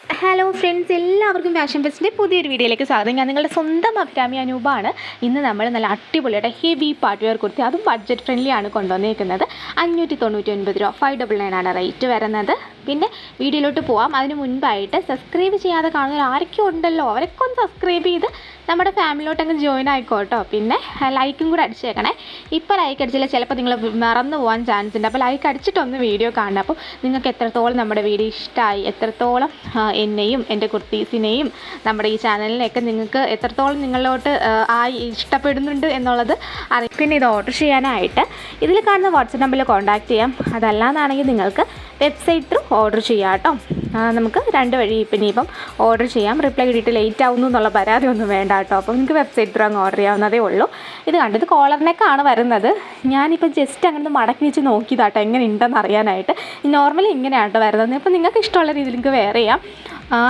Hello friends, എല്ലാവർക്കും fashion ഫെസ്റ്റിൻ്റെ പുതിയൊരു വീഡിയോയിലേക്ക് സ്വാഗതം. ഞാൻ നിങ്ങളുടെ സ്വന്തം അഭിരാമി അനൂപാണ്. ഇന്ന് നമ്മൾ നല്ല അടിപൊളിയായിട്ട് ഹെവി പാർട്ടി വെയർ കുർത്തി, അതും ബഡ്ജറ്റ് ഫ്രണ്ട്ലി ആണ് കൊണ്ടുവന്നിരിക്കുന്നത്. 599 രൂപ, 599 ആണ് റേറ്റ് വരുന്നത്. പിന്നെ വീഡിയോയിലോട്ട് പോവാം. അതിന് മുൻപായിട്ട് സബ്സ്ക്രൈബ് ചെയ്യാതെ കാണുന്നവർ ആരൊക്കെ ഉണ്ടല്ലോ, അവരൊക്കെ ഒന്ന് സബ്സ്ക്രൈബ് ചെയ്ത് നമ്മുടെ ഫാമിലിയിലോട്ട് അങ്ങ് ജോയിൻ ആയിക്കോട്ടോ. പിന്നെ ലൈക്കും കൂടെ അടിച്ചേക്കണേ. ഇപ്പോൾ ലൈക്ക് അടിച്ചില്ല ചിലപ്പോൾ നിങ്ങൾ മറന്നു പോകാൻ ചാൻസ് ഉണ്ട്. അപ്പോൾ ലൈക്ക് അടിച്ചിട്ടൊന്ന് വീഡിയോ കാണണം. അപ്പോൾ നിങ്ങൾക്ക് എത്രത്തോളം നമ്മുടെ വീഡിയോ ഇഷ്ടമായി, എത്രത്തോളം എന്നെയും എൻ്റെ കുർത്തീസിനെയും നമ്മുടെ ഈ ചാനലിനെയൊക്കെ നിങ്ങൾക്ക് എത്രത്തോളം നിങ്ങളിലോട്ട് ഇഷ്ടപ്പെടുന്നുണ്ട് എന്നുള്ളത് അറിയാം. പിന്നെ ഇത് ഓർഡർ ചെയ്യാനായിട്ട് ഇതിൽ കാണുന്ന വാട്സപ്പ് നമ്പറിൽ കോൺടാക്റ്റ് ചെയ്യാം. അതല്ലാന്നാണെങ്കിൽ നിങ്ങൾക്ക് വെബ്സൈറ്റ് ത്രൂ ഓർഡർ ചെയ്യാം കേട്ടോ. നമുക്ക് 2 വഴി ഇനിയിപ്പം ഓർഡർ ചെയ്യാം. റിപ്ലൈ കിട്ടിയിട്ട് ലേറ്റ് ആവുന്നു എന്നുള്ള പരാതി ഒന്നും വേണ്ട കേട്ടോ. അപ്പോൾ നിങ്ങൾക്ക് വെബ്സൈറ്റ് ത്രൂ അങ്ങ് ഓർഡർ ചെയ്യാവുന്നതേ ഉള്ളൂ. ഇത് കണ്ടത് കോളറിനൊക്കെയാണ് വരുന്നത്. ഞാനിപ്പോൾ ജസ്റ്റ് അങ്ങനെ മടക്കി വെച്ച് നോക്കിയതാട്ടോ എങ്ങനെ ഉണ്ടെന്ന് അറിയാനായിട്ട്. നോർമലി ഇങ്ങനെയാണ് കേട്ടോ വരുന്നത്. ഇപ്പോൾ നിങ്ങൾക്ക് ഇഷ്ടമുള്ള രീതിയിൽ നിങ്ങൾക്ക് വെയർ ചെയ്യാം.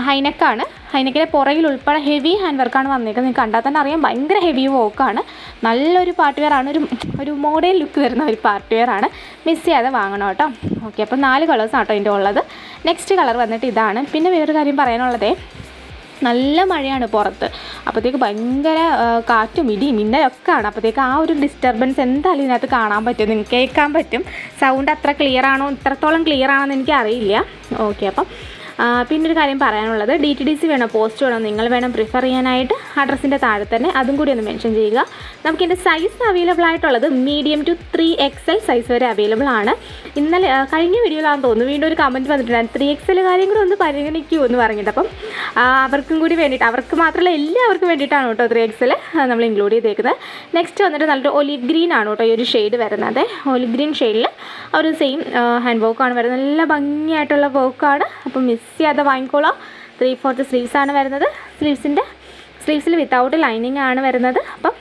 ഹൈനെക്കാണ്. ഹൈനെക്കിൻ്റെ പുറകിൽ ഉൾപ്പെടെ ഹെവി ഹാൻഡ് വർക്കാണ് വന്നേക്കുന്നത്. നിങ്ങൾക്ക് കണ്ടാൽ തന്നെ അറിയാം, ഭയങ്കര ഹെവി വർക്കാണ്. നല്ലൊരു പാർട്ടി വെയർ ആണ്. ഒരു മോഡേൺ ലുക്ക് വരുന്ന ഒരു പാർട്ടി വെയർ ആണ്. മിസ് ചെയ്യാതെ വാങ്ങണം കേട്ടോ. ഓക്കെ, അപ്പോൾ 4 കളേഴ്സാണ് കേട്ടോ ഇതിൻ്റെ ഉള്ളത്. നെക്സ്റ്റ് കളർ വന്നിട്ട് ഇതാണ്. പിന്നെ വേറൊരു കാര്യം പറയാനുള്ളതേ, നല്ല മഴയാണ് പുറത്ത്. അപ്പോഴത്തേക്ക് ഭയങ്കര കാറ്റും ഇടിയും മിന്നലൊക്കെ ആണ്. അപ്പോഴത്തേക്ക് ആ ഒരു ഡിസ്റ്റർബൻസ് എന്തായാലും ഇതിനകത്ത് കാണാൻ പറ്റും, നിങ്ങൾക്ക് കേൾക്കാൻ പറ്റും. സൗണ്ട് അത്ര ക്ലിയർ ആണോ, ഇത്രത്തോളം ക്ലിയർ ആണോ എന്ന് എനിക്കറിയില്ല. ഓക്കെ, അപ്പം പിന്നൊരു കാര്യം പറയാനുള്ളത്, DTDC വേണോ പോസ്റ്റ് വേണോ നിങ്ങൾ വേണം പ്രിഫർ ചെയ്യാനായിട്ട്. അഡ്രസ്സിൻ്റെ താഴെ തന്നെ അതും കൂടി ഒന്ന് മെൻഷൻ ചെയ്യുക. നമുക്കിൻ്റെ സൈസ് അവൈലബിൾ ആയിട്ടുള്ളത് മീഡിയം ടു 3XL സൈസ് വരെ അവൈലബിൾ ആണ്. ഇന്നലെ കഴിഞ്ഞ വീഡിയോയിലാണെന്ന് തോന്നുന്നു വീണ്ടും ഒരു കമൻറ്റ് വന്നിട്ടുണ്ടായിരുന്നു, 3XL കാര്യം കൂടി ഒന്ന് പരിഗണിക്കൂ എന്ന് പറഞ്ഞിട്ട്. അപ്പം അവർക്കും കൂടി വേണ്ടിയിട്ട്, അവർക്ക് മാത്രമല്ല എല്ലാവർക്കും വേണ്ടിയിട്ടാണ് കേട്ടോ 3XL നമ്മൾ ഇൻക്ലൂഡ് ചെയ്തേക്കുന്നത്. നെക്സ്റ്റ് വന്നിട്ട് നല്ലൊരു ഒലിവ് ഗ്രീൻ ആണ് കേട്ടോ ഈ ഒരു ഷെയ്ഡ് വരുന്നത്. ഒലിവ് ഗ്രീൻ ഷെയ്ഡിൽ ഒരു സെയിം ഹാൻഡ് വർക്കാണ് വരുന്നത്. നല്ല ഭംഗിയായിട്ടുള്ള വർക്കാണ്. അപ്പം മിസ് ചെയ്യാതെ വാങ്ങിക്കോളാം. 3/4 സ്ലീവ്സാണ് വരുന്നത്. സ്ലീവ്സിൽ വിത്തൗട്ട് ലൈനിങ് ആണ് വരുന്നത്. അപ്പം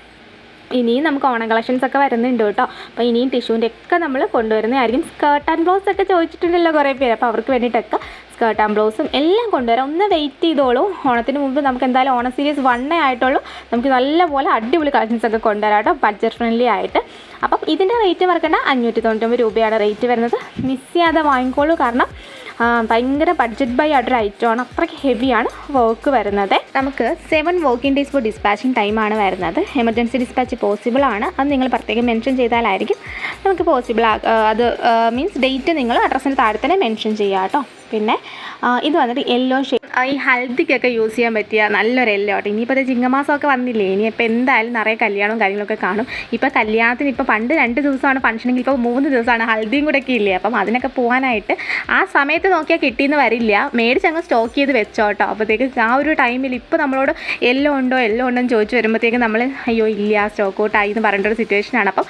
ഇനിയും നമുക്ക് ഓണം കളക്ഷൻസ് ഒക്കെ വരുന്നുണ്ട് കേട്ടോ. അപ്പോൾ ഇനിയും ടിഷ്യൂൻ്റെ ഒക്കെ നമ്മൾ കൊണ്ടുവരുന്നതായിരിക്കും. സ്കേർട്ട് ആൻഡ് ബ്ലൗസ് ഒക്കെ ചോദിച്ചിട്ടുണ്ടല്ലോ കുറേ പേര്. അപ്പോൾ അവർക്ക് വേണ്ടിയിട്ടൊക്കെ സ്കേർട്ട് ആൻഡ് ബ്ലൗസും എല്ലാം കൊണ്ടുവരാം. ഒന്ന് വെയിറ്റ് ചെയ്തോളൂ. ഓണത്തിന് മുമ്പ് നമുക്ക് എന്തായാലും ഓണം സീരീസ് 1 ആയിട്ടുള്ളൂ. നമുക്ക് നല്ലപോലെ അടിപൊളി കളക്ഷൻസ് ഒക്കെ കൊണ്ടുവരാം കേട്ടോ, ബഡ്ജറ്റ് ഫ്രണ്ട്ലി ആയിട്ട്. അപ്പം ഇതിൻ്റെ റേറ്റ് മറക്കണ്ട, 599 രൂപയാണ് റേറ്റ് വരുന്നത്. മിസ് ചെയ്യാതെ വാങ്ങിക്കോളൂ. കാരണം ഭയങ്കര ബഡ്ജറ്റ് ബൈ ആയിട്ടൊരു ഐറ്റമാണ്. അത്രയ്ക്ക് ഹെവിയാണ് വർക്ക് വരുന്നത്. നമുക്ക് 7 വർക്കിംഗ് ഡേയ്സ് ഫോർ ഡിസ്പാച്ചിങ് ടൈമാണ് വരുന്നത്. എമർജൻസി ഡിസ്പാച്ച് പോസിബിൾ ആണ്. അത് നിങ്ങൾ പ്രത്യേകം മെൻഷൻ ചെയ്താലായിരിക്കും നമുക്ക് പോസിബിൾ. അത് മീൻസ് ഡേറ്റ് നിങ്ങൾ അഡ്രസ്സിന് താഴെ തന്നെ മെൻഷൻ ചെയ്യുക കേട്ടോ. പിന്നെ ഇത് വന്നിട്ട് യെല്ലോ ഷെയ്ഡ്, ഈ ഹൽദിക്കൊക്കെ യൂസ് ചെയ്യാൻ പറ്റിയ നല്ലൊരു യെല്ലോ ആട്ടോ. ഇനിയിപ്പോൾ അത് ചിങ്ങമാസമൊക്കെ വന്നില്ലേ, ഇനിയിപ്പോൾ എന്തായാലും നിറയെ കല്യാണവും കാര്യങ്ങളൊക്കെ കാണും. ഇപ്പോൾ കല്യാണത്തിന് ഇപ്പോൾ പണ്ട് 2 ദിവസമാണ് ഫംഗ്ഷനെങ്കിൽ ഇപ്പോൾ 3 ദിവസമാണ് ഹൽദിയും കൂടെ ഒക്കെ ഇല്ലേ. അപ്പം അതിനൊക്കെ പോകാനായിട്ട് ആ സമയത്ത് നോക്കിയാൽ കിട്ടിയെന്ന് വരില്ല. മേടിച്ചങ്ങ് സ്റ്റോക്ക് ചെയ്ത് വെച്ചോട്ടോ. അപ്പോഴത്തേക്ക് ആ ഒരു ടൈമിൽ ഇപ്പോൾ നമ്മളോട് എല്ലോ ഉണ്ടോ എന്ന് ചോദിച്ചു വരുമ്പോഴത്തേക്ക് നമ്മൾ അയ്യോ ഇല്ല സ്റ്റോക്ക് ഔട്ടായി എന്ന് പറയേണ്ട ഒരു സിറ്റുവേഷനാണ്. അപ്പം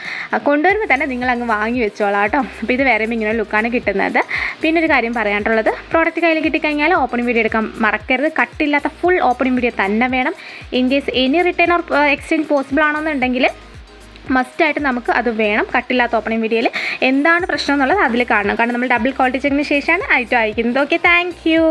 കൊണ്ടുവരുമ്പോൾ തന്നെ നിങ്ങളങ്ങ് വാങ്ങി വെച്ചോളാം കേട്ടോ. അപ്പോൾ ഇത് വേറെ ഇങ്ങനെ ലുക്കാണ് കിട്ടുന്നത്. പിന്നെ ഒരു കാര്യം പറയാനുള്ളത്, പ്രോഡക്റ്റ് കയ്യിൽ കിട്ടിക്കഴിഞ്ഞാൽ ഓപ്പണിംഗ് വീഡിയോ എടുക്കാൻ മറക്കരുത്. കട്ടില്ലാത്ത ഫുൾ ഓപ്പണിംഗ് വീഡിയോ തന്നെ വേണം. In case any written or exchange possible ആണെന്നുണ്ടെങ്കിൽ മസ്റ്റായിട്ട് നമുക്ക് അത് വേണം. കട്ടില്ലാത്ത ഓപ്പണിംഗ് വീഡിയോയിൽ എന്താണ് പ്രശ്നം എന്നുള്ളത് അതിൽ കാണണം. കാരണം നമ്മൾ ഡബിൾ ക്വാളിറ്റി ചെക്കിന് ശേഷമാണ് ഐറ്റം അയക്കുന്നത്. Okay, thank you.